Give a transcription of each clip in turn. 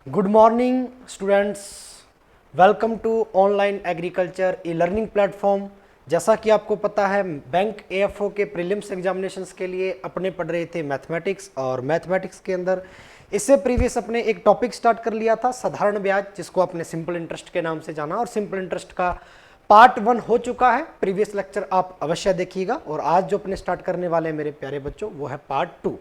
Good morning students, welcome to online agriculture e learning platform. जैसा कि आपको पता है, बैंक एएफओ के प्रीलिम्स एग्जामिनेशंस के लिए अपने पढ़ रहे थे मैथमेटिक्स, और मैथमेटिक्स के अंदर इससे प्रीवियस अपने एक टॉपिक स्टार्ट कर लिया था साधारण ब्याज, जिसको आपने सिंपल इंटरेस्ट के नाम से जाना। और सिंपल इंटरेस्ट का पार्ट 1 हो चुका है, प्रीवियस लेक्चर आप अवश्य देखिएगा। और आज जो अपने स्टार्ट करने वाले हैं मेरे प्यारे बच्चों, वो है पार्ट 2।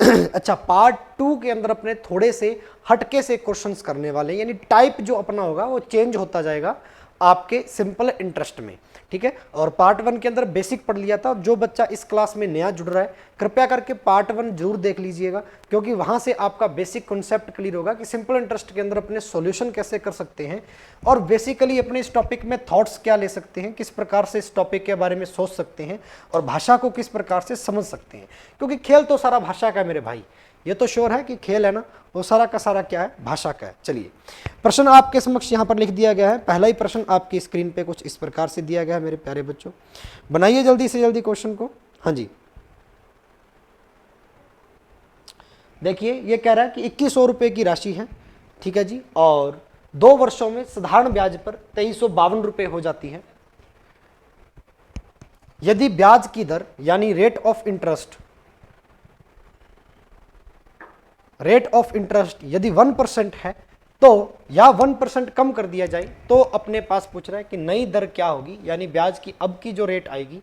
अच्छा, पार्ट 2 के अंदर अपने थोड़े से हटके से क्वेश्चंस करने वाले हैं, यानी टाइप जो अपना होगा वो चेंज होता जाएगा आपके सिंपल इंटरेस्ट में, ठीक है। और पार्ट 1 के अंदर बेसिक पढ़ लिया था। जो बच्चा इस क्लास में नया जुड़ रहा है, कृपया करके पार्ट 1 जरूर देख लीजिएगा, क्योंकि वहां से आपका बेसिक कॉन्सेप्ट क्लियर होगा कि सिंपल इंटरेस्ट के अंदर अपने सॉल्यूशन कैसे कर सकते हैं, और बेसिकली अपने इस टॉपिक में थॉट्स क्या ले सकते हैं, किस प्रकार से इस टॉपिक के बारे में सोच सकते हैं, और भाषा को किस प्रकार से समझ सकते हैं। क्योंकि खेल तो सारा भाषा का है मेरे भाई, ये तो श्योर है कि खेल है ना, वो सारा का सारा क्या है, भाषा का है। चलिए, प्रश्न आपके समक्ष यहाँ पर लिख दिया गया है। पहला ही प्रश्न आपकी स्क्रीन पे कुछ इस प्रकार से दिया गया है मेरे प्यारे बच्चों, बनाइए जल्दी से जल्दी क्वेश्चन को। हाँ जी, देखिए ये कह रहा है कि 2100 रुपये की राशि है, ठीक है जी, और 2 वर्षों में साधारण ब्याज पर 2352 रुपये हो जाती है। यदि ब्याज की दर यानी रेट ऑफ इंटरेस्ट यदि 1% है तो, या 1% कम कर दिया जाए तो अपने पास पूछ रहा है कि नई दर क्या होगी, यानी ब्याज की अब की जो रेट आएगी,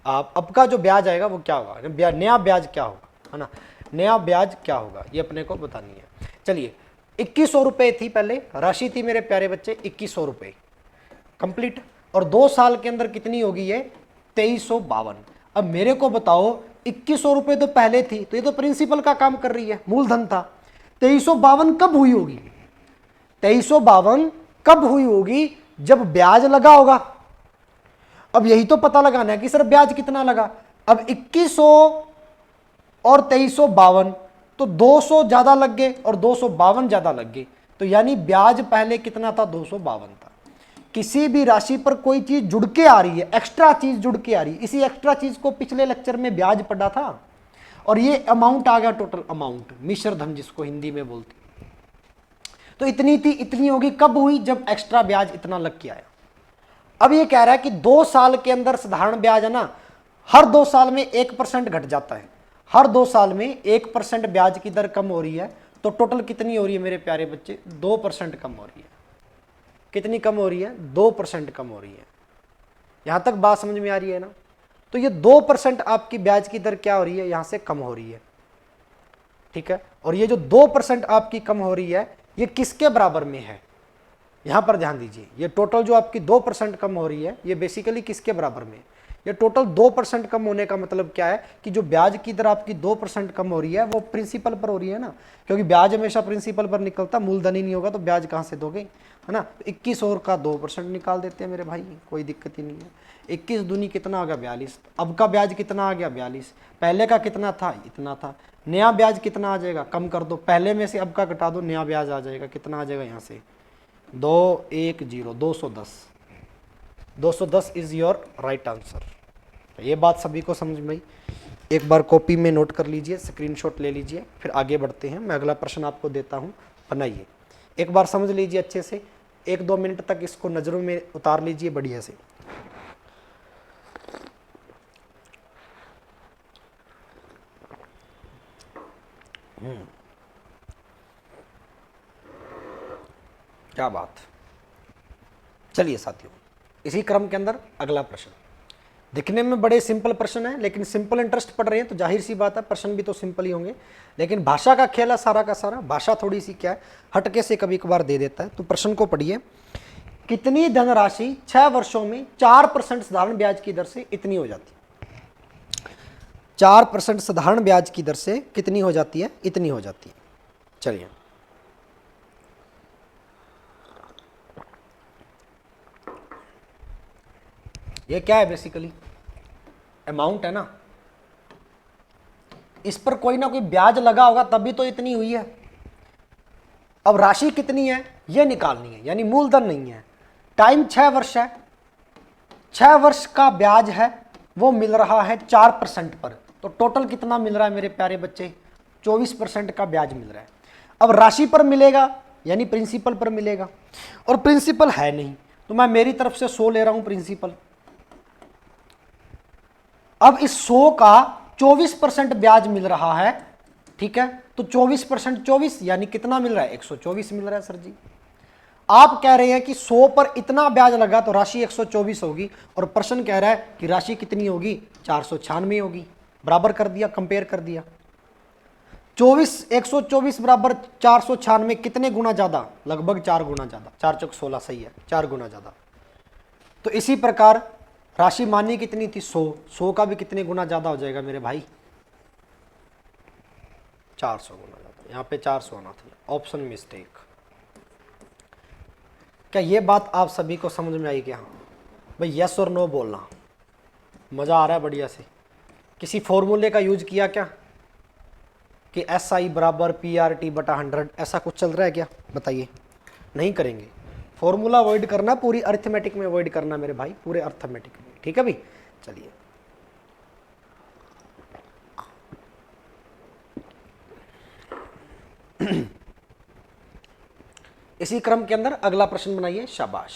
अब का जो ब्याज आएगा वो क्या होगा, नया ब्याज क्या होगा, है ना, नया ब्याज क्या होगा, ये अपने को बतानी है। चलिए, 2100 रुपये थी पहले राशि, थी मेरे प्यारे बच्चे 2100 रुपये कंप्लीट, और 2 साल के अंदर कितनी होगी ये, 2352। अब मेरे को बताओ, 2100 रुपये तो पहले थी, तो ये तो प्रिंसिपल का काम कर रही है, मूलधन था। 2352 कब हुई होगी, 2352 कब हुई होगी, जब ब्याज लगा होगा। अब यही तो पता लगाना है कि सर ब्याज कितना लगा। अब 2100 और 2352 तो 200 ज्यादा लग गए और 252 ज्यादा लग गए, तो यानी ब्याज पहले कितना था, 252 था। किसी भी राशि पर कोई चीज जुड़ के आ रही है, एक्स्ट्रा चीज जुड़ के आ रही है, इसी एक्स्ट्रा चीज को पिछले लेक्चर में ब्याज पढ़ा था, और ये अमाउंट आ गया, टोटल अमाउंट, मिश्र धन जिसको हिंदी में बोलते हैं। तो इतनी थी, इतनी होगी, कब हुई, जब एक्स्ट्रा ब्याज इतना लग के आया। अब ये कह रहा है कि 2 साल के अंदर साधारण ब्याज है ना, हर 2 साल में 1% घट जाता है, हर 2 साल में 1% ब्याज की दर कम हो रही है, तो टोटल कितनी हो रही है मेरे प्यारे बच्चे, 2% कम हो रही है। कितनी कम हो रही है, 2% कम हो रही है। यहां तक बात समझ में आ रही है ना। तो ये 2% आपकी ब्याज की दर क्या हो रही है, यहां से कम हो रही है, ठीक है। और ये जो 2% आपकी कम हो रही है, ये किसके बराबर में है, यहां पर ध्यान दीजिए। ये टोटल जो आपकी 2% कम हो रही है, ये बेसिकली किसके बराबर में है, ये टोटल 2% कम होने का मतलब क्या है कि जो ब्याज की दर आपकी 2% कम हो रही है, वो प्रिंसिपल पर हो रही है ना, क्योंकि ब्याज हमेशा प्रिंसिपल पर निकलता, मूलधन ही नहीं होगा तो ब्याज कहां से दोगे, है ना। 2100 का 2% निकाल देते हैं मेरे भाई, कोई दिक्कत ही नहीं है। 21 दूनी कितना आ गया, 42। अब का ब्याज कितना आ गया, 42। पहले का कितना था, इतना था। नया ब्याज कितना आ जाएगा, कम कर दो, पहले में से अब का घटा दो, नया ब्याज आ जाएगा, कितना आ जाएगा यहाँ से, 210, 210 इज योर राइट आंसर। ये बात सभी को समझ में आई। एक बार कॉपी में नोट कर लीजिए, स्क्रीनशॉट ले लीजिए, फिर आगे बढ़ते हैं। मैं अगला प्रश्न आपको देता हूँ, बनाइए। एक बार समझ लीजिए अच्छे से, 1-2 मिनट तक इसको नजरों में उतार लीजिए बढ़िया से। क्या बात। चलिए साथियों, इसी क्रम के अंदर अगला प्रश्न। दिखने में बड़े सिंपल प्रश्न है, लेकिन सिंपल इंटरेस्ट पढ़ रहे हैं तो जाहिर सी बात है प्रश्न भी तो सिंपल ही होंगे, लेकिन भाषा का खेल है सारा का सारा। भाषा थोड़ी सी क्या है, हटके से कभी कभार दे देता है। तो प्रश्न को पढ़िए, कितनी धनराशि 6 वर्षों में 4% साधारण ब्याज की दर से इतनी हो जाती है, 4% साधारण ब्याज की दर से कितनी हो जाती है, इतनी हो जाती है। चलिए, ये क्या है, बेसिकली अमाउंट है ना, इस पर कोई ना कोई ब्याज लगा होगा तभी तो इतनी हुई है। अब राशि कितनी है ये निकालनी है, यानी मूलधन नहीं है। टाइम 6 वर्ष है, 6 वर्ष का ब्याज है, वो मिल रहा है 4% पर, तो टोटल कितना मिल रहा है मेरे प्यारे बच्चे, 24% का ब्याज मिल रहा है। अब राशि पर मिलेगा यानी प्रिंसिपल पर मिलेगा, और प्रिंसिपल है नहीं तो मैं मेरी तरफ से 100 ले रहा हूं प्रिंसिपल। अब इस 100 का 24% ब्याज मिल रहा है, ठीक है, तो 24% 24 यानी कितना मिल रहा है, 124 मिल रहा है सर जी। आप कह रहे हैं कि 100 पर इतना ब्याज लगा तो राशि 124 होगी, और प्रश्न कह रहा है कि राशि कितनी होगी, 496 होगी। बराबर कर दिया, कंपेयर कर दिया। 124 बराबर 496 कितने गुना ज्यादा, लगभग 4 गुना ज्यादा, 4 चौक 16 सही है, 4 गुना ज्यादा। तो इसी प्रकार राशि मानी कितनी थी, 100 का भी कितने गुना ज्यादा हो जाएगा मेरे भाई, 400 गुना ज्यादा। यहां पे 400 आना था, ऑप्शन मिस्टेक। क्या ये बात आप सभी को समझ में आई क्या भाई? यस और नो बोलना, मजा आ रहा है बढ़िया से। किसी फॉर्मूले का यूज किया क्या कि SI बराबर PRT बटा 100, ऐसा कुछ चल रहा है क्या, बताइए। नहीं करेंगे, फॉर्मूला अवॉइड करना, पूरी अरिथमेटिक में अवॉइड करना मेरे भाई, पूरे अरिथमेटिक में, ठीक है भाई। चलिए इसी क्रम के अंदर अगला प्रश्न बनाइए, शाबाश।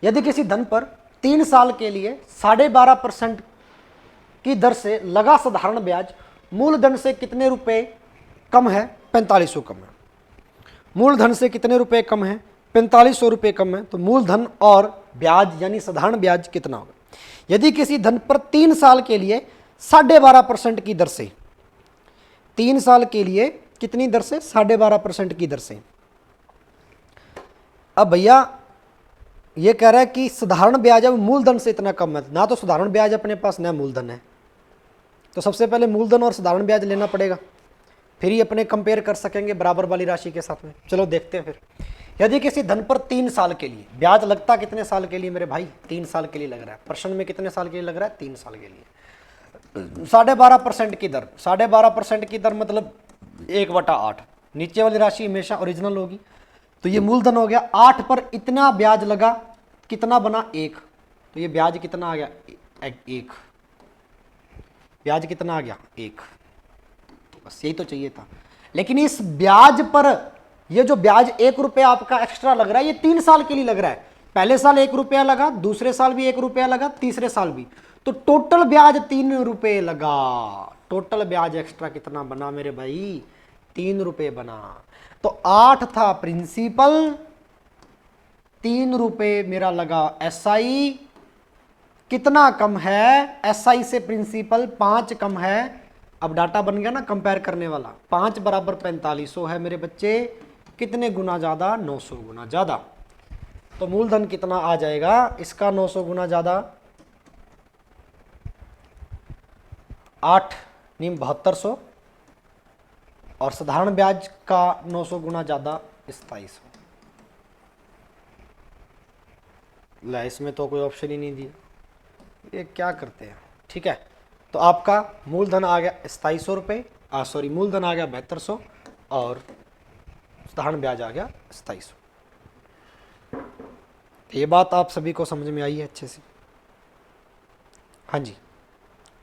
यदि किसी धन पर 3 साल के लिए 12.5% की दर से लगा साधारण ब्याज मूलधन से कितने रुपए कम है, 4500 कम है। मूलधन से कितने रुपए कम है, 4500 रुपये कम है, तो मूलधन और ब्याज यानी साधारण ब्याज कितना होगा। यदि किसी धन पर 3 साल के लिए 12.5% की दर से, 3 साल के लिए कितनी दर से, 12.5% की दर से। अब भैया ये कह रहा है कि साधारण ब्याज अब मूलधन से इतना कम है, ना तो साधारण ब्याज अपने पास ना मूलधन है, तो सबसे पहले मूलधन और साधारण ब्याज लेना पड़ेगा, फिर ही अपने कंपेयर कर सकेंगे बराबर वाली राशि के साथ में। चलो देखते हैं फिर। यदि किसी धन पर 3 साल के लिए ब्याज लगता, कितने साल के लिए मेरे भाई, 3 साल के लिए लग रहा है। प्रश्न में कितने साल के लिए लग रहा है, 3 साल के लिए। 12.5% की दर, 12.5% की दर मतलब 1/8। नीचे वाली राशि हमेशा ओरिजिनल होगी, तो ये मूलधन हो गया। 8 पर इतना ब्याज लगा, कितना बना, 1, तो ये ब्याज कितना आ गया, 1। ब्याज कितना आ गया, 1। बस यही तो चाहिए था। लेकिन इस ब्याज पर, ये जो ब्याज 1 रुपया आपका एक्स्ट्रा लग रहा है, ये 3 साल के लिए लग रहा है। पहले साल 1 रुपया लगा, दूसरे साल भी 1 रुपया लगा, तीसरे साल भी, तो टोटल ब्याज 3 रुपये लगा। टोटल ब्याज एक्स्ट्रा कितना बना मेरे भाई, 3 रुपये बना। तो 8 था प्रिंसिपल, 3 रुपये मेरा लगा SI। कितना कम है, SI से प्रिंसिपल 5 कम है। अब डाटा बन गया ना कंपेयर करने वाला। 5 बराबर 4500 है मेरे बच्चे, कितने गुना ज्यादा, 900 गुना ज्यादा। तो मूलधन कितना आ जाएगा इसका, 900 गुना ज्यादा, 8 नीम 7200, और साधारण ब्याज का 900 गुना ज्यादा 2700। ला, इसमें तो कोई ऑप्शन ही नहीं दिया, ये क्या करते हैं। ठीक है, तो आपका मूलधन आ गया 2700 रुपये, सॉरी मूलधन आ गया 7200, और साधारण ब्याज आ गया 2700। ये बात आप सभी को समझ में आई है अच्छे से? हाँ जी,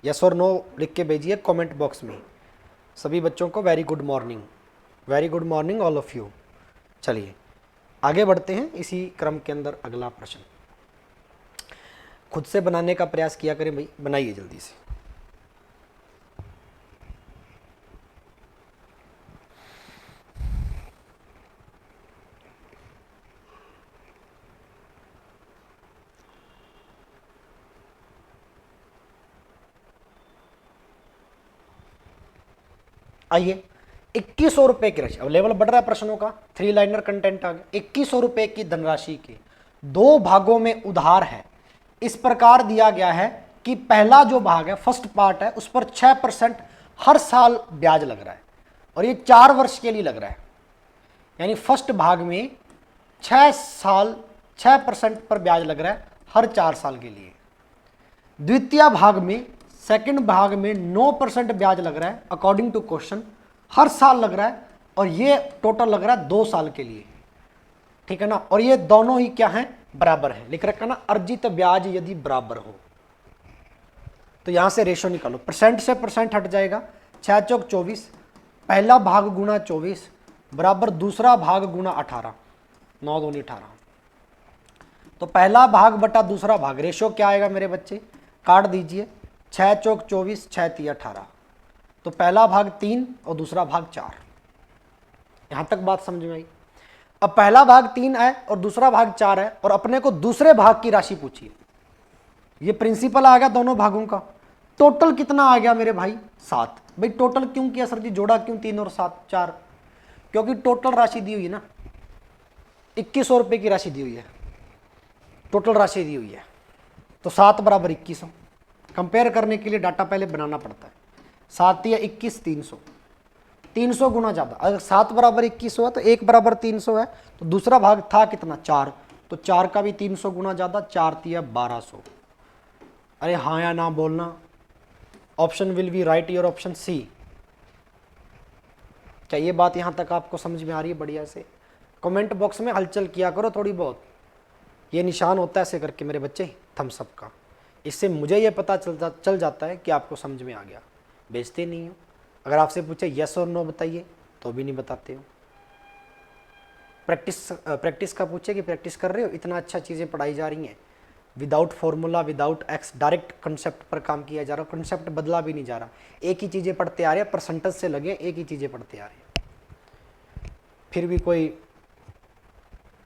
यस और नो लिख के भेजिए कमेंट बॉक्स में। सभी बच्चों को very good morning, very good morning all of you. चलिए आगे बढ़ते हैं इसी क्रम के अंदर। अगला प्रश्न खुद से बनाने का प्रयास किया करें भाई, बनाइए जल्दी से। आइए, 2100 रुपए की राशि, अब लेवल बढ़ रहा है प्रश्नों का, 3 लाइनर कंटेंट आ गया। 2100 रुपए की धनराशि के 2 भागों में उधार है। इस प्रकार दिया गया है कि पहला जो भाग है, फर्स्ट पार्ट है, उस पर 6% हर साल ब्याज लग रहा है, और ये 4 वर्ष के लिए लग रहा है। यानी फर्स्ट भाग में 6 साल 6% पर ब्याज लग रहा है हर 4 साल के लिए। द्वितीय भाग में, सेकंड भाग में 9% ब्याज लग रहा है अकॉर्डिंग टू क्वेश्चन, हर साल लग रहा है, और ये टोटल लग रहा है 2 साल के लिए। ठीक है ना, और ये दोनों ही क्या हैं, बराबर है, लिख रखा ना, अर्जित ब्याज यदि बराबर हो तो यहां से रेशो निकालो, परसेंट से परसेंट हट जाएगा, 6 चौक 24, पहला भाग गुना 24 बराबर दूसरा भाग गुना 18, 9 दूनी 18, तो पहला भाग बटा दूसरा भाग, रेशो क्या आएगा मेरे बच्चे, काट दीजिए, 6 चौक 24, 6 तिया 18, तो पहला भाग 3 और दूसरा भाग 4। यहां तक बात समझ में आई। अब पहला भाग 3 है और दूसरा भाग 4 है और अपने को दूसरे भाग की राशि पूछिए, ये प्रिंसिपल आ गया दोनों भागों का, टोटल कितना आ गया मेरे भाई 7। भाई टोटल क्यों किया सर जी, जोड़ा क्यों 3 और 7 4, क्योंकि टोटल राशि दी हुई है ना, 2100 रुपए की राशि दी हुई है, टोटल राशि दी हुई है, तो 7 बराबर 2100। कंपेयर करने के लिए डाटा पहले बनाना पड़ता है, 7 या 21 300, 300 गुना ज़्यादा, अगर 7 बराबर 2100 है तो 1 बराबर 300 है, तो दूसरा भाग था कितना 4, तो 4 का भी 300 गुना ज़्यादा, 4 तिया 1200। अरे हाँ या ना बोलना, option will be right your option C. क्या ये बात यहाँ तक आपको समझ में आ रही है बढ़िया से? कमेंट बॉक्स में हलचल किया करो थोड़ी बहुत, ये निशान होता है ऐसे करके मेरे बच्चे थम्स अप का, इससे मुझे ये पता चल जाता है कि आपको समझ में आ गया। बेचते नहीं हो, अगर आपसे पूछे यस और नो बताइए तो भी नहीं बताते हो। प्रैक्टिस का पूछे कि प्रैक्टिस कर रहे हो, इतना अच्छा चीज़ें पढ़ाई जा रही हैं, without formula without x, direct concept पर काम किया जा रहा है, कंसेप्ट बदला भी नहीं जा रहा, एक ही चीज़ें पढ़ते आ रहे हैं, परसेंटेज से लगे एक ही चीज़ें पढ़ते आ रहे हैं, फिर भी कोई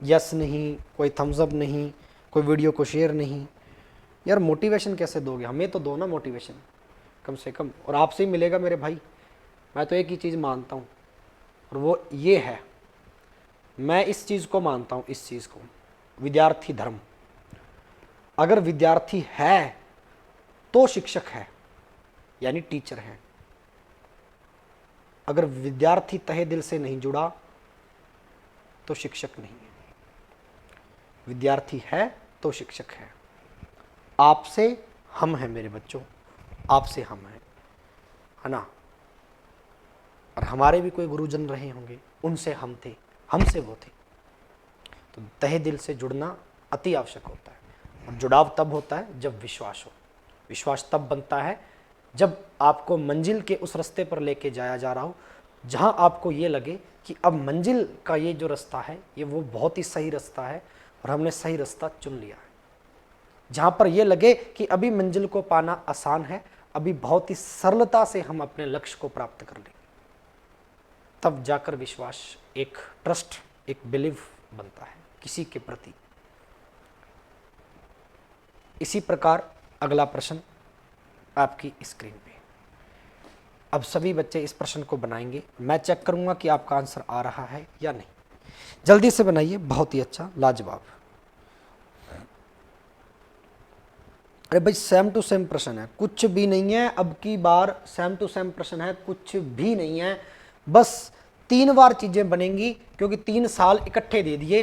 यस नहीं, कोई थम्स अप नहीं, कोई वीडियो को शेयर नहीं। यार मोटिवेशन कैसे दोगे, हमें तो दो ना मोटिवेशन कम से कम, और आपसे ही मिलेगा मेरे भाई। मैं तो एक ही चीज़ मानता हूँ और वो ये है, मैं इस चीज़ को मानता हूँ, इस चीज़ को, विद्यार्थी धर्म। अगर विद्यार्थी है तो शिक्षक है, यानी टीचर है। अगर विद्यार्थी तहे दिल से नहीं जुड़ा तो शिक्षक नहीं है। विद्यार्थी है तो शिक्षक है। आपसे हम हैं मेरे बच्चों, आपसे हम हैं, है ना। और हमारे भी कोई गुरुजन रहे होंगे, उनसे हम थे, हमसे वो थे। तो तहे दिल से जुड़ना अति आवश्यक होता है, और जुड़ाव तब होता है जब विश्वास हो। विश्वास तब बनता है जब आपको मंजिल के उस रास्ते पर लेके जाया जा रहा हो जहां आपको ये लगे कि अब मंजिल का ये जो रास्ता है ये वो बहुत ही सही रास्ता है और हमने सही रास्ता चुन लिया है। जहां पर ये लगे कि अभी मंजिल को पाना आसान है, अभी बहुत ही सरलता से हम अपने लक्ष्य को प्राप्त कर लेंगे, तब जाकर विश्वास, एक ट्रस्ट, एक बिलीव बनता है किसी के प्रति। इसी प्रकार अगला प्रश्न आपकी स्क्रीन पे। अब सभी बच्चे इस प्रश्न को बनाएंगे, मैं चेक करूंगा कि आपका आंसर आ रहा है या नहीं। जल्दी से बनाइए, बहुत ही अच्छा, लाजवाब। अरे भाई सेम टू सेम प्रश्न है, कुछ भी नहीं है, अब की बार सेम टू सेम प्रश्न है, कुछ भी नहीं है, बस 3 बार चीजें बनेंगी, क्योंकि 3 साल इकट्ठे दे दिए,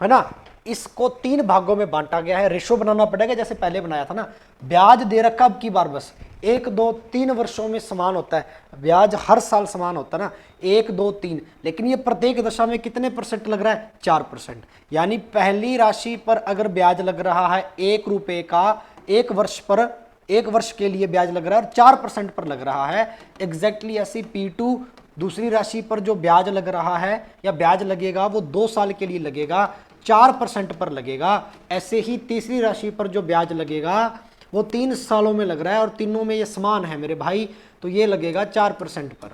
है ना। इसको 3 भागों में बांटा गया है, रेशो बनाना पड़ेगा जैसे पहले बनाया था ना। ब्याज दे रखा अब की बार बस 1 2 3 वर्षों में समान होता है, ब्याज हर साल समान होता है ना, 1 2 3, लेकिन ये प्रत्येक दशा में कितने % लग रहा है, 4%। यानी पहली राशि पर अगर ब्याज लग रहा है 1 रुपए का, 1 वर्ष पर, 1 वर्ष के लिए ब्याज लग रहा है और 4% पर लग रहा है, एग्जैक्टली ऐसी P2 दूसरी राशि पर जो ब्याज लग रहा है या ब्याज लगेगा वो 2 साल के लिए लगेगा, 4% पर लगेगा। ऐसे ही तीसरी राशि पर जो ब्याज लगेगा वो 3 सालों में लग रहा है और तीनों में ये समान है मेरे भाई, तो ये लगेगा 4% पर,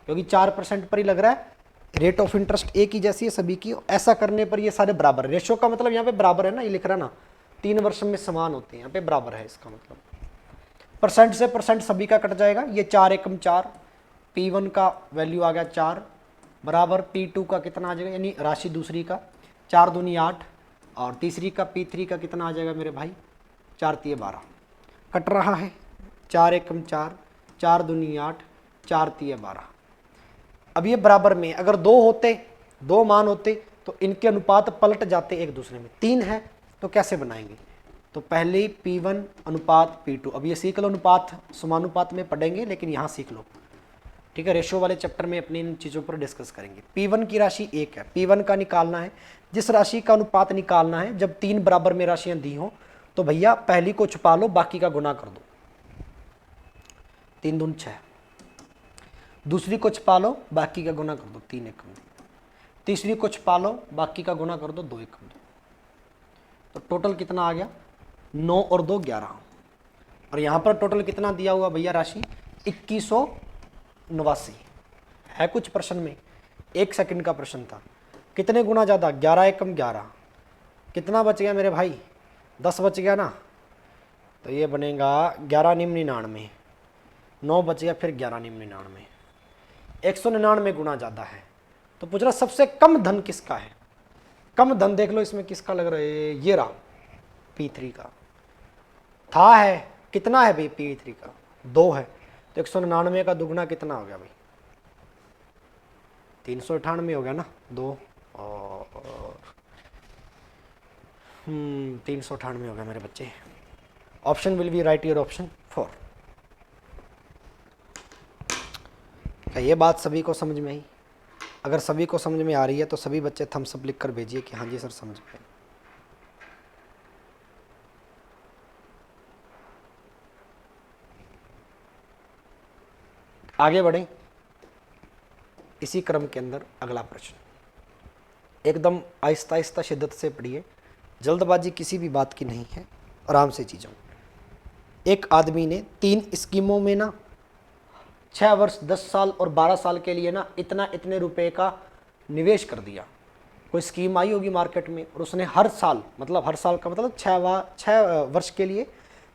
क्योंकि 4% पर ही लग रहा है। रेट ऑफ इंटरेस्ट एक ही जैसी है सभी की, ऐसा करने पर ये सारे बराबर। रेशो का मतलब यहाँ पे बराबर है ना, ये लिख रहा है ना, 3 वर्ष में समान होते हैं, यहाँ पे बराबर है, इसका मतलब परसेंट से परसेंट सभी का कट जाएगा। ये 4 एकम 4, P1 का वैल्यू आ गया 4 बराबर P2 का कितना आ जाएगा, यानी राशि दूसरी का 4 दूनी 8, और तीसरी का P3 का कितना आ जाएगा मेरे भाई, 4 तिये 12, कट रहा है 4 एकम 4, 4 दूनी 8, 4 तिये 12। अब ये बराबर में, अगर 2 होते, 2 मान होते तो इनके अनुपात पलट जाते एक दूसरे में। 3 है तो कैसे बनाएंगे, तो पहले P1 अनुपात P2, अब ये सीख लो, अनुपात समानुपात में पढ़ेंगे लेकिन यहाँ सीख लो, ठीक है। रेशो वाले चैप्टर में अपनी इन चीज़ों पर डिस्कस करेंगे। P1 की राशि 1 है, P1 का निकालना है, जिस राशि का अनुपात निकालना है, जब 3 बराबर में राशियां दी हों तो भैया पहली को छुपा लो, बाकी का गुना कर दो, 3 दूनी 6। दूसरी को छुपा लो, बाकी का गुना कर दो, 3 एकम 2। तीसरी को छुपा लो, बाकी का गुना कर दो, 2 एकम 2। तो टोटल कितना आ गया, 9 और 2 11। और यहाँ पर टोटल कितना दिया हुआ भैया राशि, 2189 है कुछ प्रश्न में। 1 सेकंड का प्रश्न था। कितने गुना ज़्यादा, 11 एकम 11। कितना बच गया मेरे भाई, 10 बच गया ना, तो ये बनेगा 11 निम्न 99। 9 बच गया, फिर 11 निम्न 99। 199 गुना ज़्यादा है। तो पूछ रहा सबसे कम धन किसका है। कम धन देख लो इसमें किसका लग रहा है, ये रहा P3 का था है। कितना है भाई P3 का, 2 है। तो 199 का दुगना कितना हो गया भाई, 398 हो गया ना, 2 और 398 हो गया मेरे बच्चे। Option will be right your option 4। क्या ये बात सभी को समझ में आई? अगर सभी को समझ में आ रही है तो सभी बच्चे थम्स अप लिख कर भेजिए कि हाँ जी सर समझ में। आगे बढ़ें इसी क्रम के अंदर। अगला प्रश्न एकदम आहिस्ता आहिस्ता शिद्दत से पढ़िए, जल्दबाजी किसी भी बात की नहीं है, आराम से चीज़ों। एक आदमी ने 3 स्कीमों में ना 6 वर्ष 10 साल और 12 साल के लिए ना इतने रुपए का निवेश कर दिया। कोई स्कीम आई होगी मार्केट में और उसने हर साल, मतलब हर साल का मतलब 6 वर्ष के लिए,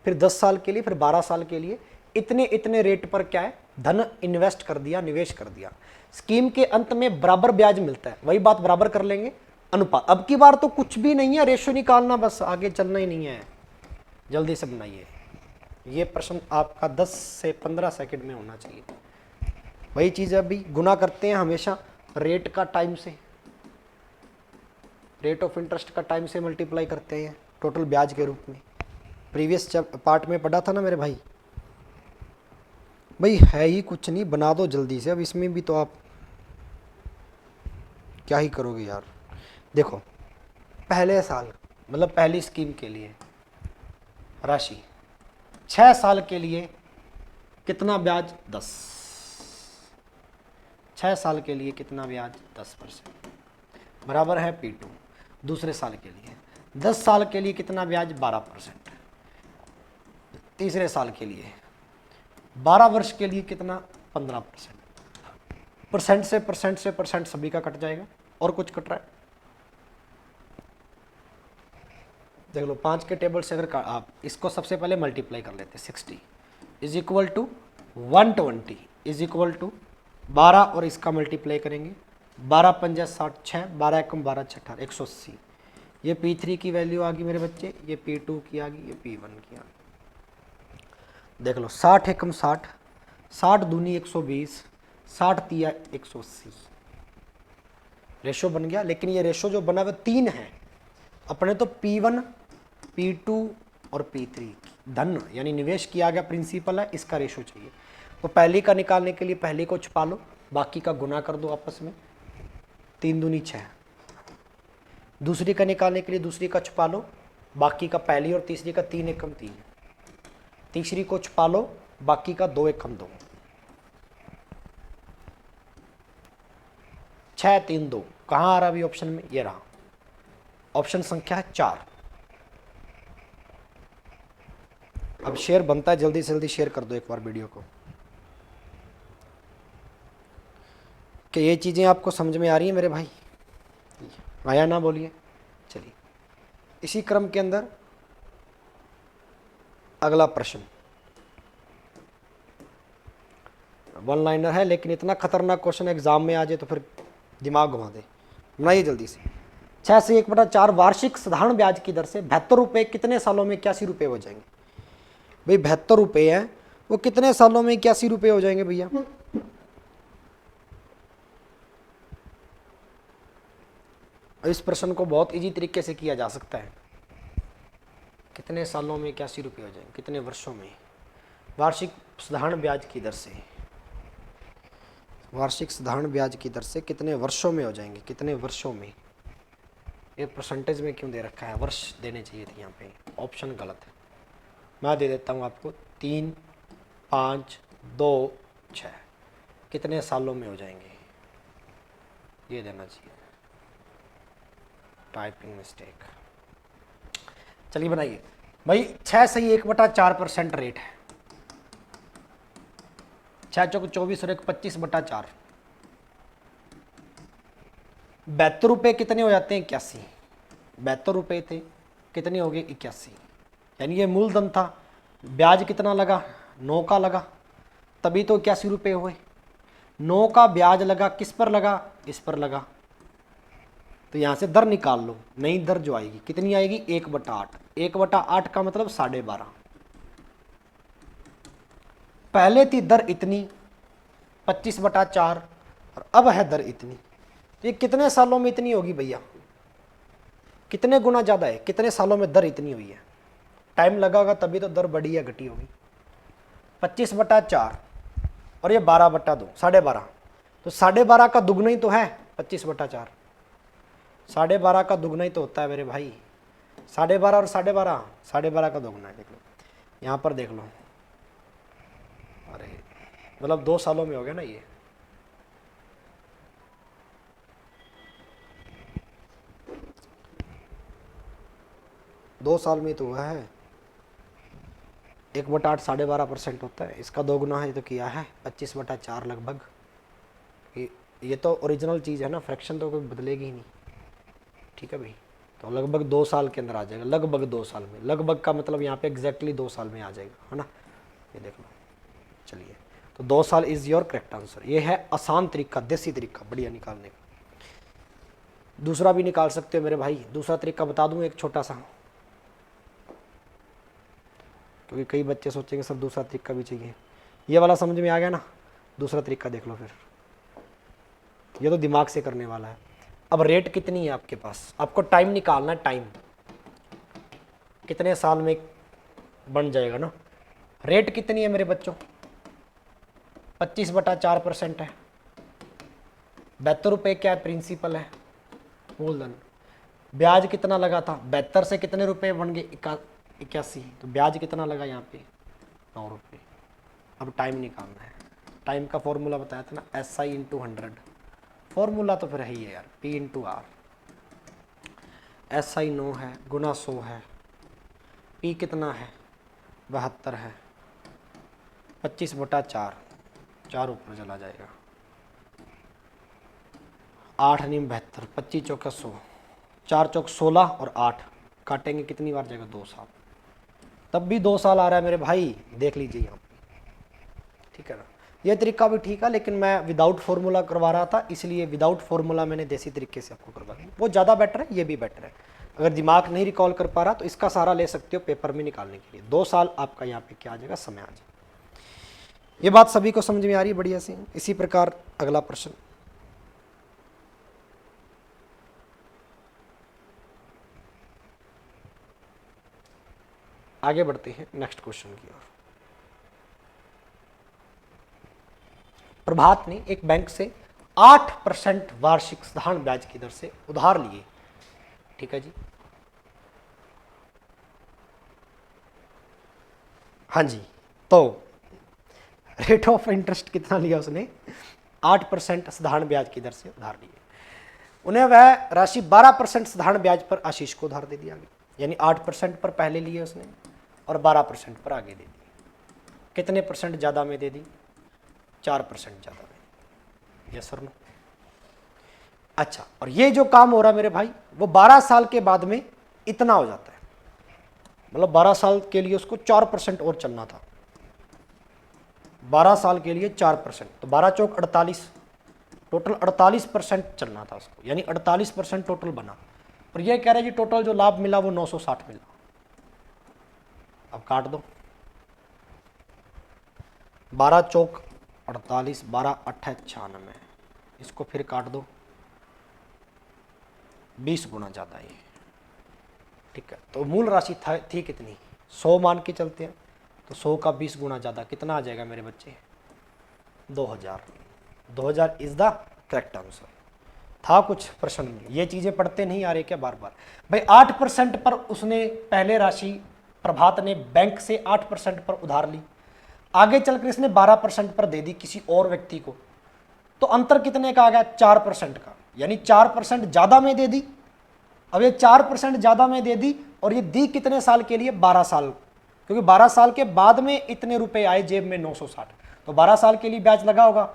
फिर 10 साल के लिए, फिर 12 साल के लिए इतने रेट पर क्या है धन इन्वेस्ट कर दिया, निवेश कर दिया। स्कीम के अंत में बराबर ब्याज मिलता है, वही बात बराबर कर लेंगे अनुपात। अब की बार तो कुछ भी नहीं है, रेशो निकालना बस, आगे चलना ही नहीं है। जल्दी से बनाइए, ये प्रश्न आपका 10 से 15 सेकंड में होना चाहिए। वही चीज़ अभी गुना करते हैं हमेशा रेट का टाइम से, रेट ऑफ इंटरेस्ट का टाइम से मल्टीप्लाई करते हैं टोटल ब्याज के रूप में। प्रीवियस पार्ट में पढ़ा था ना मेरे भाई। भाई है ही कुछ नहीं, बना दो जल्दी से। अब इसमें भी तो आप क्या ही करोगे यार। देखो पहले साल मतलब पहली स्कीम के लिए राशि, 6 साल के लिए कितना ब्याज, 10। 6 साल के लिए कितना ब्याज, 10% बराबर है P2। दूसरे साल के लिए 10 साल के लिए कितना ब्याज, 12%। तीसरे साल के लिए 12 वर्ष के लिए कितना, 15%। परसेंट सभी का कट जाएगा। और कुछ कट रहा है देख लो। 5 के टेबल से अगर आप इसको सबसे पहले मल्टीप्लाई कर लेते, 60 is equal to 120 is equal to 12 और इसका मल्टीप्लाई करेंगे, 12 पंजा 60, 6 12 एकम 12 18 180। ये P3 की वैल्यू आ गई मेरे बच्चे, ये P2 की आ गई, ये P1 की आ गई। देख लो 60 एकम 60, 60 दूनी 120, 60 तिया 180 रेशो बन गया। लेकिन ये रेशो जो बना वो 3 है अपने, तो P1 P2 और P3 धन यानी निवेश किया गया प्रिंसिपल है, इसका रेशो चाहिए। तो पहली का निकालने के लिए पहले को छुपा लो, बाकी का गुना कर दो आपस में, 3 दूनी 6। दूसरी का निकालने के लिए दूसरी का छुपा लो, बाकी का पहली और तीसरी का 3 एकम 3। तीसरी को छुपा लो, बाकी का 2 एकम 2। 6 3 2 कहाँ आ रहा अभी ऑप्शन में, ये रहा ऑप्शन संख्या है 4। अब शेयर बनता है, जल्दी से जल्दी शेयर कर दो एक बार वीडियो को, कि ये चीज़ें आपको समझ में आ रही है मेरे भाई, आया ना बोलिए। चलिए इसी क्रम के अंदर अगला प्रश्न, वन लाइनर है लेकिन इतना खतरनाक क्वेश्चन एग्जाम में आ जाए तो फिर दिमाग घुमा दे। बनाइए जल्दी से। 6 से 1/4 वार्षिक साधारण ब्याज की दर से 72 रुपये कितने सालों में 81 रुपये हो जाएंगे। भाई 72 रुपये हैं, वो कितने सालों में 81 रुपये हो जाएंगे भैया। इस प्रश्न को बहुत इजी तरीके से किया जा सकता है। कितने सालों में 81 रुपये हो जाएंगे, कितने वर्षों में। वार्षिक साधारण ब्याज की दर से, वार्षिक साधारण ब्याज की दर से कितने वर्षों में हो जाएंगे, कितने वर्षों में। ये परसेंटेज में क्यों दे रखा है, वर्ष देने चाहिए थे यहाँ पे, ऑप्शन गलत है। मैं दे देता हूँ आपको 3, 5, 2, 6 कितने सालों में हो जाएंगे, ये देना चाहिए। Typing mistake. चलिए बनाइए भाई, 6 सही 1/4% रेट है। 6 चौक 24 और 1 25/4, 72 रुपये कितने हो जाते हैं, 81। 72 रुपये थे, कितने हो गए, 81। यानी ये मूलधन था, ब्याज कितना लगा, 9 का लगा, तभी तो 81 रुपये हुए। 9 का ब्याज लगा, किस पर लगा, इस पर लगा। तो यहाँ से दर निकाल लो, नई दर जो आएगी कितनी आएगी, 1/8। 1/8 का मतलब 12.5। पहले थी दर इतनी 25/4 और अब है दर इतनी। तो ये कितने सालों में इतनी होगी भैया, कितने गुना ज़्यादा है, कितने सालों में दर इतनी हुई है। टाइम लगागा तभी तो दर बढ़ी या घटी होगी। 25/4 और ये 12/2, 12.5। तो 12.5 का दुगना ही तो है 25/4। 12.5 का दुगना ही तो होता है मेरे भाई। 12.5 और 12.5, 12.5 का दुगना है। देख लो यहाँ पर, देख लो, अरे मतलब 2 सालों में हो गया ना ये। दो साल में तो हुआ है। 1/8 12.5% होता है, इसका दोगुना है तो किया है 25/4 लगभग। ये तो ओरिजिनल चीज़ है ना, फ्रैक्शन तो कोई बदलेगी ही नहीं। ठीक है भाई, तो लगभग 2 साल के अंदर आ जाएगा, लगभग 2 साल में। लगभग का मतलब यहाँ पे एग्जैक्टली 2 साल में आ जाएगा, है ना। ये देख लो। चलिए, तो 2 साल इज योर करेक्ट आंसर। ये है आसान तरीका, देसी तरीका बढ़िया निकालने का। दूसरा भी निकाल सकते हो मेरे भाई, दूसरा तरीका बता दूं एक छोटा सा, क्योंकि कई बच्चे सोचेंगे सर दूसरा तरीका भी चाहिए। ये वाला समझ में आ गया ना, दूसरा तरीका देख लो फिर। ये तो दिमाग से करने वाला है। अब रेट कितनी है आपके पास, आपको टाइम निकालना है, टाइम कितने साल में बन जाएगा ना। रेट कितनी है मेरे बच्चों, 25/4% है। 72 रुपये क्या है, प्रिंसिपल है, मूलधन। ब्याज कितना लगा था, 72 से कितने रुपए बन गए, 81। तो ब्याज कितना लगा यहाँ पे, 9 रुपये। अब टाइम निकालना है। टाइम का फॉर्मूला बताया था ना, SI × 100। फॉर्मूला तो फिर है ही है यार, P × R। SI 9 है, गुना 100 है, P कितना है, 72 है, 25/4, 4 ऊपर चला जाएगा, 8 × 9 72, 25 चौका 100, 4 चौक 16 और 8 काटेंगे कितनी बार जाएगा, 2 साल। तब भी 2 साल आ रहा है मेरे भाई, देख लीजिए यहाँ पे। ठीक है ना, ये तरीका भी ठीक है, लेकिन मैं विदाउट फार्मूला करवा रहा था, इसलिए विदाउट फार्मूला मैंने देसी तरीके से आपको करवा दिया। वो ज़्यादा बेटर है, ये भी बेटर है। अगर दिमाग नहीं रिकॉल कर पा रहा तो इसका सहारा ले सकते हो पेपर में निकालने के लिए। 2 साल आपका यहाँ पे क्या आ जाएगा, समय आ जाएगा। ये बात सभी को समझ में आ रही है बढ़िया से। इसी प्रकार अगला प्रश्न, आगे बढ़ते हैं नेक्स्ट क्वेश्चन की ओर। प्रभात ने एक बैंक से 8% वार्षिक साधारण ब्याज की दर से उधार लिए। ठीक है जी, हाँ जी। तो रेट ऑफ इंटरेस्ट कितना लिया उसने, 8% साधारण ब्याज की दर से उधार लिए। उन्हें वह राशि 12% साधारण ब्याज पर आशीष को उधार दे दिया गया। यानी 8% पर पहले लिए उसने और 12% पर आगे दे दी। कितने परसेंट ज़्यादा में दे दी, 4% ज़्यादा में। Yes sir no. अच्छा, और ये जो काम हो रहा है मेरे भाई, वो 12 साल के बाद में इतना हो जाता है। मतलब 12 साल के लिए उसको 4% और चलना था। 12 साल के लिए 4%, तो 12 चौक 48, टोटल 48% चलना था उसको। यानी 48% टोटल बना। और ये कह रहे हैं जी टोटल जो लाभ मिला वो 960 मिला। अब काट दो, 12 चौक 48, 12 8 96, इसको फिर काट दो, 20 गुना ज़्यादा ये। ठीक है, तो मूल राशि थी कितनी, 100 मान के चलते हैं, तो 100 का 20 गुना ज़्यादा कितना आ जाएगा मेरे बच्चे, 2000। 2000 इज द करेक्ट आंसर। था कुछ प्रश्न में, ये चीजें पढ़ते नहीं आ रहे क्या बार बार? भाई 8% पर उसने पहले राशि प्रभात ने बैंक से 8% पर उधार ली, आगे चलकर इसने 12% पर दे दी किसी और व्यक्ति को, तो अंतर कितने का आ गया? 4% का, यानी 4% ज्यादा में दे दी। अब ये 4% ज्यादा में दे दी और ये दी कितने साल के लिए? 12 साल, क्योंकि 12 साल के बाद में इतने रुपए आए जेब में 960, तो 12 साल के लिए ब्याज लगा होगा।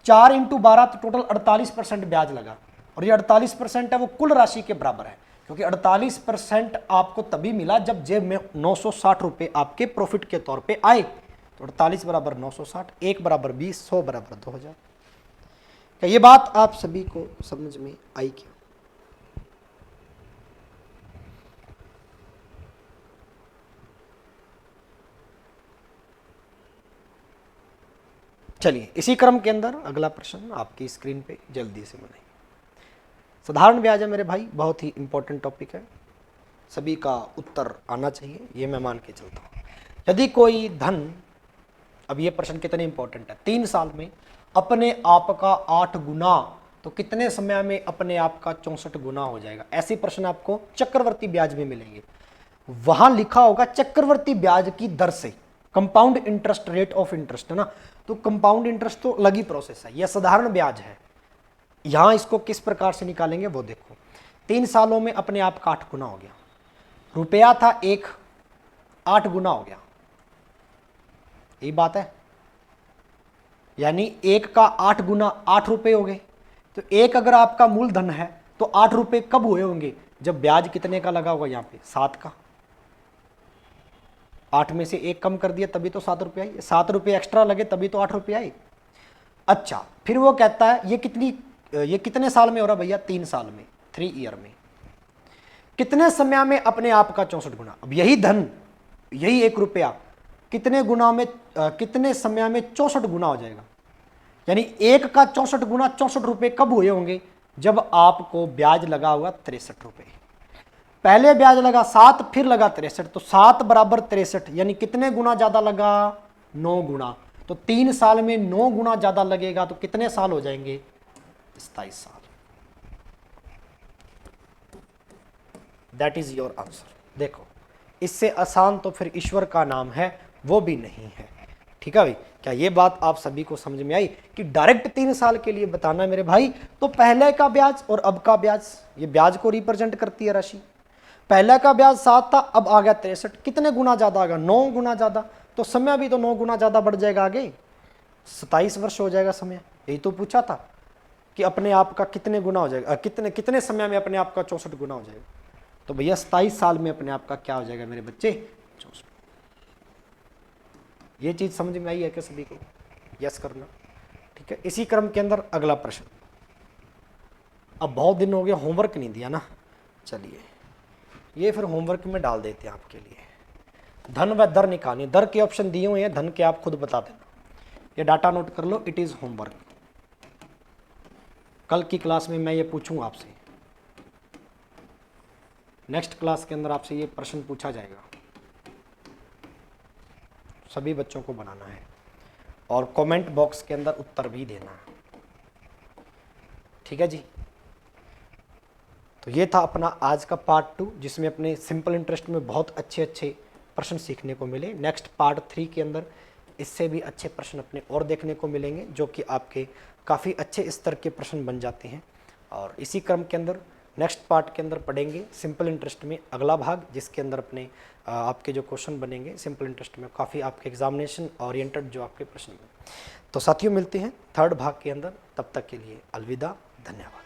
4 × 12 तो टोटल 48% ब्याज लगा, और ये 48% है वो कुल राशि के बराबर है, क्योंकि 48% आपको तभी मिला जब जेब में 960 रुपए आपके प्रॉफिट के तौर पे आए। तो 48 बराबर 960, 1 बराबर 20, 100 बराबर 2000। क्या ये बात आप सभी को समझ में आई क्या? चलिए इसी क्रम के अंदर अगला प्रश्न आपकी स्क्रीन पे जल्दी से बनाइए। साधारण ब्याज है मेरे भाई, बहुत ही इंपॉर्टेंट टॉपिक है, सभी का उत्तर आना चाहिए, ये मैं मान के चलता हूँ। यदि कोई धन, अब ये प्रश्न कितने इंपॉर्टेंट है, 3 साल में अपने आप का 8 गुना, तो कितने समय में अपने आप का 64 गुना हो जाएगा? ऐसे प्रश्न आपको चक्रवर्ती ब्याज में मिलेंगे, वहां लिखा होगा चक्रवर्ती ब्याज की दर से, compound interest, rate of interest है ना, तो कंपाउंड इंटरेस्ट तो अलग ही प्रोसेस है, यह साधारण ब्याज है। यहां इसको किस प्रकार से निकालेंगे वो देखो। 3 सालों में अपने आप का 8 गुना हो गया, रुपया था 1, 8 गुना हो गया, यही बात है, यानी 1 का 8 गुना 8 रुपए हो गए। तो 1 अगर आपका मूलधन है तो 8 रुपए कब हुए होंगे? जब ब्याज कितने का लगा होगा? यहाँ पे 7 का, 8 में से 1 कम कर दिया तभी तो 7 रुपये आई, 7 रुपये एक्स्ट्रा लगे तभी तो 8 रुपये आए। अच्छा, फिर वो कहता है ये कितने साल में हो रहा भैया? 3 साल में, 3 ईयर में। कितने समय में अपने आप का 64 गुना? अब यही धन, यही 1 रुपया कितने गुना में, कितने समय में 64 गुना हो जाएगा? यानी 1 का 64 गुना 64 रुपये कब हुए होंगे? जब आपको ब्याज लगा हुआ 63 रुपये। पहले ब्याज लगा 7, फिर लगा 63, तो 7 बराबर 63, यानी कितने गुना ज्यादा लगा? 9 गुना। तो 3 साल में 9 गुना ज्यादा लगेगा, तो कितने साल हो जाएंगे? 27 साल। That is your answer. देखो, इससे आसान तो फिर ईश्वर का नाम है वो भी नहीं है। ठीक है भाई, क्या ये बात आप सभी को समझ में आई कि डायरेक्ट 3 साल के लिए बताना मेरे भाई, तो पहले का ब्याज और अब का ब्याज, ये ब्याज को रिप्रेजेंट करती है राशि। पहले का ब्याज 7 था, अब आ गया 63, कितने गुना ज्यादा आ गया? 9 गुना ज्यादा। तो समय भी तो 9 गुना ज्यादा बढ़ जाएगा, आगे 27 वर्ष हो जाएगा समय। यही तो पूछा था कि अपने आप का कितने गुना हो जाएगा, कितने समय में अपने आप का 64 गुना हो जाएगा? तो भैया 27 साल में अपने आप का क्या हो जाएगा मेरे बच्चे? 64। ये चीज समझ में आई है क्या सभी को? यस करना। ठीक है, इसी क्रम के अंदर अगला प्रश्न। अब बहुत दिन हो गया होमवर्क नहीं दिया ना, चलिए ये फिर होमवर्क में डाल देते हैं आपके लिए। धन व दर निकालनी, दर के ऑप्शन दिए हुए हैं, धन के आप खुद बता देना। ये डाटा नोट कर लो, इट इज होमवर्क। कल की क्लास में मैं ये पूछूंगा आपसे, नेक्स्ट क्लास के अंदर आपसे ये प्रश्न पूछा जाएगा, सभी बच्चों को बनाना है और कमेंट बॉक्स के अंदर उत्तर भी देना है। ठीक है जी, तो ये था अपना आज का पार्ट 2, जिसमें अपने सिंपल इंटरेस्ट में बहुत अच्छे अच्छे प्रश्न सीखने को मिले। नेक्स्ट पार्ट 3 के अंदर इससे भी अच्छे प्रश्न अपने और देखने को मिलेंगे, जो कि आपके काफ़ी अच्छे स्तर के प्रश्न बन जाते हैं। और इसी क्रम के अंदर नेक्स्ट पार्ट के अंदर पढ़ेंगे सिंपल इंटरेस्ट में अगला भाग, जिसके अंदर अपने आपके जो क्वेश्चन बनेंगे सिंपल इंटरेस्ट में, काफ़ी आपके एग्जामिनेशन ओरिएंटेड जो आपके प्रश्न बने। तो साथियों मिलते हैं थर्ड भाग के अंदर, तब तक के लिए अलविदा, धन्यवाद।